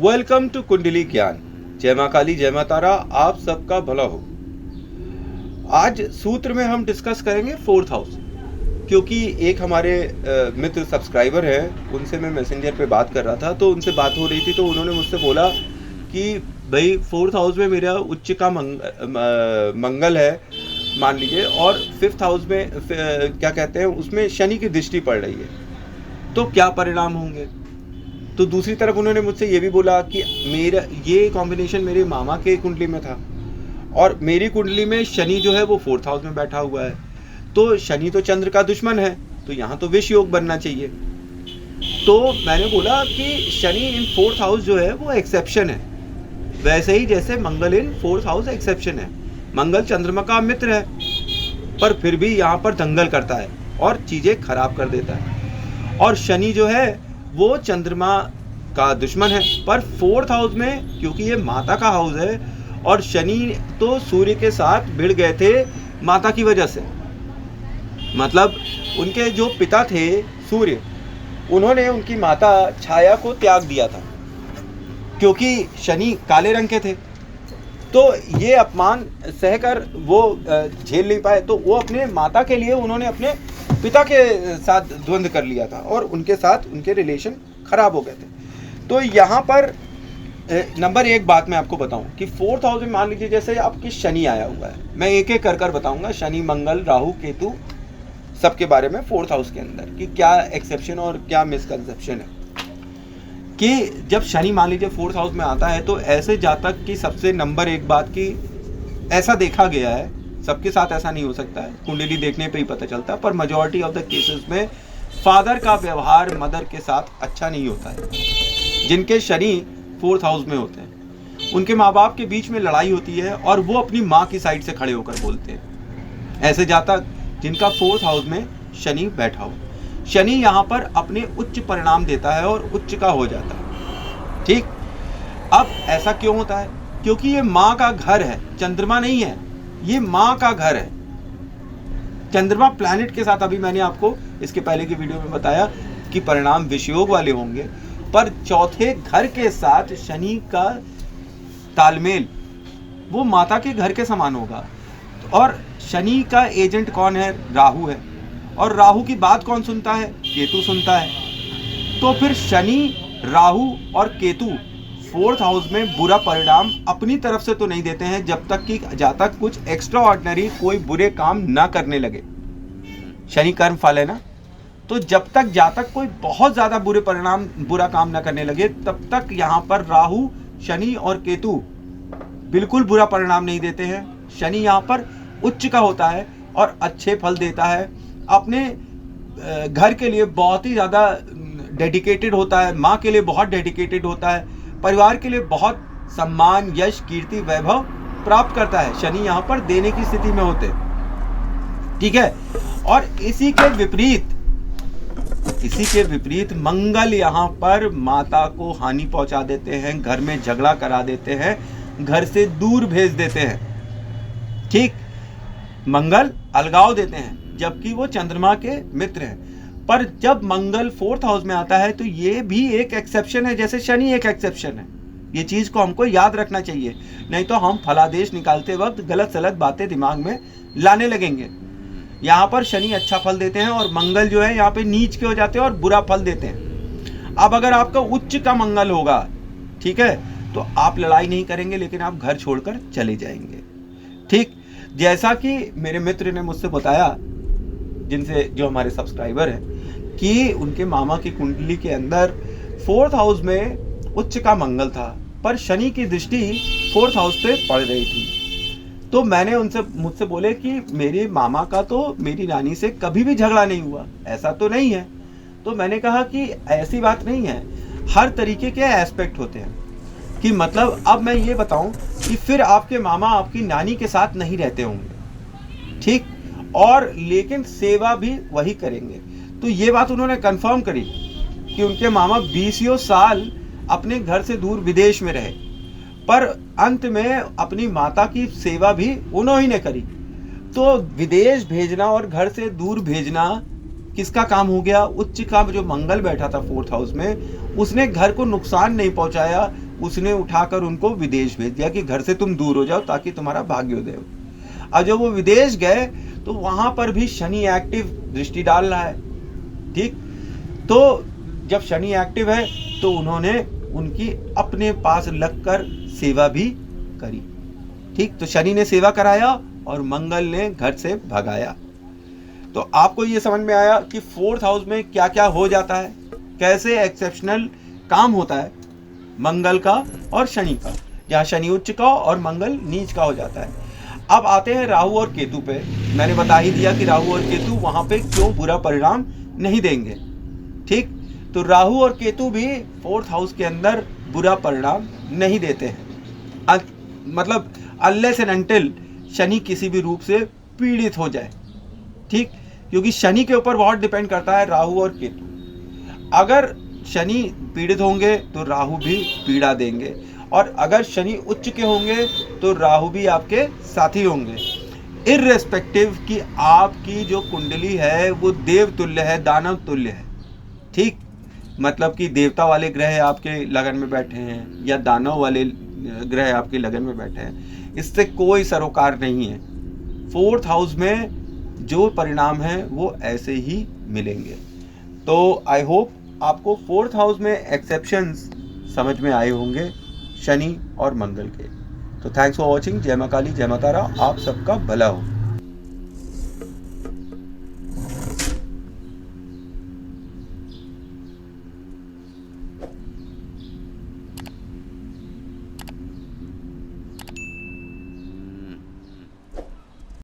Welcome to कुंडली ज्ञान। जय मां काली, जय मां तारा, आप सबका भला हो। आज सूत्र में हम डिस्कस करेंगे फोर्थ हाउस, क्योंकि एक हमारे मित्र सब्सक्राइबर हैं, उनसे मैं मैसेंजर पे बात कर रहा था, तो उनसे बात हो रही थी, तो उन्होंने मुझसे बोला कि भाई फोर्थ हाउस में मेरा उच्च का मंगल है मान लीजिए, और फिफ्थ हाउस में क्या कहते हैं उसमें शनि की दृष्टि पड़ रही है, तो क्या परिणाम होंगे। तो दूसरी तरफ उन्होंने मुझसे ये भी बोला कि मेरा ये कॉम्बिनेशन मेरे मामा के कुंडली में था और मेरी कुंडली में शनि जो है वो फोर्थ हाउस में बैठा हुआ है, तो शनि तो चंद्र का दुश्मन है, तो यहाँ तो विष योग बनना चाहिए। तो मैंने बोला कि शनि इन फोर्थ हाउस जो है वो एक्सेप्शन है, वैसे ही जैसे मंगल इन फोर्थ हाउस एक्सेप्शन है। मंगल चंद्रमा का मित्र है, पर फिर भी यहाँ पर दंगल करता है और चीज़ें खराब कर देता है। और शनि जो है वो चंद्रमा का दुश्मन है, पर फोर्थ हाउस में क्योंकि ये माता का हाउस है, और शनि तो सूर्य के साथ भिड़ गए थे माता की वजह से। मतलब उनके जो पिता थे सूर्य, उन्होंने उनकी माता छाया को त्याग दिया था क्योंकि शनि काले रंग के थे, तो ये अपमान सहकर वो झेल नहीं पाए, तो वो अपने माता के लिए उन्होंने अपने पिता के साथ द्वंद्व कर लिया था और उनके साथ उनके रिलेशन खराब हो गए थे। तो यहाँ पर नंबर एक बात मैं आपको बताऊं कि फोर्थ हाउस में मान लीजिए जैसे आपके शनि आया हुआ है, मैं एक एक कर बताऊंगा, शनि मंगल राहु केतु सबके बारे में फोर्थ हाउस के अंदर कि क्या एक्सेप्शन और क्या मिसकंसेप्शन है। कि जब शनि मान लीजिए फोर्थ हाउस में आता है, तो ऐसे जातक की सबसे नंबर एक बात की ऐसा देखा गया है, सबके साथ ऐसा नहीं हो सकता है, कुंडली देखने पे ही पता चलता है, पर मेजॉरिटी ऑफ द केसेस में फादर का व्यवहार मदर के साथ अच्छा नहीं होता है। जिनके शनि फोर्थ हाउस में होते हैं उनके माँ बाप के बीच में लड़ाई होती है और वो अपनी माँ की साइड से खड़े होकर बोलते हैं। ऐसे जातक जिनका फोर्थ हाउस में शनि बैठा हो, शनि यहाँ पर अपने उच्च परिणाम देता है और उच्च का हो जाता है। ठीक, अब ऐसा क्यों होता है? क्योंकि ये माँ का घर है, चंद्रमा नहीं है, ये माँ का घर है। चंद्रमा प्लैनेट के साथ अभी मैंने आपको इसके पहले की वीडियो में बताया कि परिणाम विषयोग वाले होंगे, पर चौथे घर के साथ शनि का तालमेल वो माता के घर के समान होगा। और शनि का एजेंट कौन है? राहु है, और राहु की बात कौन सुनता है? केतु सुनता है। तो फिर शनि, राहु और केतु फोर्थ हाउस में बुरा परिणाम अपनी तरफ से तो नहीं देते हैं, जब तक कि जातक कुछ एक्स्ट्रा ऑर्डिनरी कोई बुरे काम ना करने लगे। शनि कर्म फल है ना, तो जब तक जातक कोई बहुत ज्यादा बुरा काम ना करने लगे, तब तक यहाँ पर राहु, शनि और केतु बिल्कुल बुरा परिणाम नहीं देते हैं। शनि यहाँ पर उच्च का होता है और अच्छे फल देता है, अपने घर के लिए बहुत ही ज्यादा डेडिकेटेड होता है, माँ के लिए बहुत डेडिकेटेड होता है, परिवार के लिए बहुत सम्मान, यश, कीर्ति, वैभव प्राप्त करता है। शनि यहाँ पर देने की स्थिति में होते, ठीक है। और इसी के विपरीत मंगल यहाँ पर माता को हानि पहुंचा देते हैं, घर में झगड़ा करा देते हैं, घर से दूर भेज देते हैं। ठीक, मंगल अलगाव देते हैं, जबकि वो चंद्रमा के मित्र हैं। पर जब मंगल फोर्थ हाउस में आता है तो ये भी एक एक्सेप्शन है, जैसे शनि एक एक्सेप्शन है। ये चीज को हमको याद रखना चाहिए, नहीं तो हम फलादेश निकालते वक्त गलत सलत बातें दिमाग में लाने लगेंगे। यहाँ पर शनि अच्छा फल देते हैं और मंगल जो है यहाँ पे नीच के हो जाते हैं और बुरा फल देते हैं। अब अगर आपका उच्च का मंगल होगा, ठीक है, तो आप लड़ाई नहीं करेंगे, लेकिन आप घर छोड़कर चले जाएंगे। ठीक, जैसा कि मेरे मित्र ने मुझसे बताया, जिनसे जो हमारे सब्सक्राइबर हैं, कि उनके मामा की कुंडली के अंदर फोर्थ हाउस में उच्च का मंगल था, पर शनि की दृष्टि फोर्थ हाउस पे पड़ रही थी। तो मैंने मुझसे बोले कि मेरे मामा का तो मेरी रानी से कभी भी झगड़ा नहीं हुआ, ऐसा तो नहीं है। तो मैंने कहा कि ऐसी बात नहीं है, हर तरीके के एस्पेक्ट होते हैं। कि मतलब अब मैं ये बताऊं कि फिर आपके मामा आपकी नानी के साथ नहीं रहते होंगे, ठीक, और लेकिन सेवा भी वही करेंगे। तो ये बात उन्होंने कंफर्म करी कि उनके मामा 20 साल अपने घर से दूर विदेश में रहे, पर अंत में अपनी माता की सेवा भी उन्होंने ने करी। तो विदेश भेजना और घर से दूर भेजना किसका काम हो गया? उच्च का जो मंगल बैठा था फोर्थ हाउस में, उसने घर को नुकसान नहीं पहुंचाया, उसने उठाकर उनको विदेश भेज दिया कि घर से तुम दूर हो जाओ ताकि तुम्हारा भाग्योदय हो। अब जब वो विदेश गए तो वहां पर भी शनि एक्टिव दृष्टि डाल रहा है। ठीक, तो जब शनि एक्टिव है तो उन्होंने उनकी अपने पास लगकर सेवा भी करी। ठीक, तो शनि ने सेवा कराया और मंगल ने घर से भगाया। तो आपको ये समझ में आया कि 4th हाउस में क्या क्या हो जाता है, कैसे एक्सेप्शनल काम होता है मंगल का और शनि का, जहाँ शनि उच्च का और मंगल नीच का हो जाता है। अब आते हैं राहु और केतु पे। मैंने बता ही दिया कि राहु और केतु वहां पे क्यों बुरा परिणाम नहीं देंगे। ठीक, तो राहु और केतु भी 4th हाउस के अंदर बुरा परिणाम नहीं देते हैं, मतलब अनलेस एंड अनटिल शनि किसी भी रूप से पीड़ित हो जाए। ठीक, क्योंकि शनि के ऊपर बहुत डिपेंड करता है राहु और केतु। अगर शनि पीड़ित होंगे तो राहु भी पीड़ा देंगे, और अगर शनि उच्च के होंगे तो राहु भी आपके साथी होंगे, इर्रेस्पेक्टिव कि आपकी जो कुंडली है वो देव तुल्य है, दानव तुल्य है। ठीक, मतलब कि देवता वाले ग्रह आपके लगन में बैठे हैं या दानव वाले ग्रह आपके लगन में बैठे हैं, इससे कोई सरोकार नहीं है। 4th हाउस में जो परिणाम है वो ऐसे ही मिलेंगे। तो आई होप आपको 4th हाउस में एक्सेप्शंस समझ में आए होंगे शनि और मंगल के। तो थैंक्स फॉर वॉचिंग। जय मां काली, जय मां तारा, आप सबका भला हो।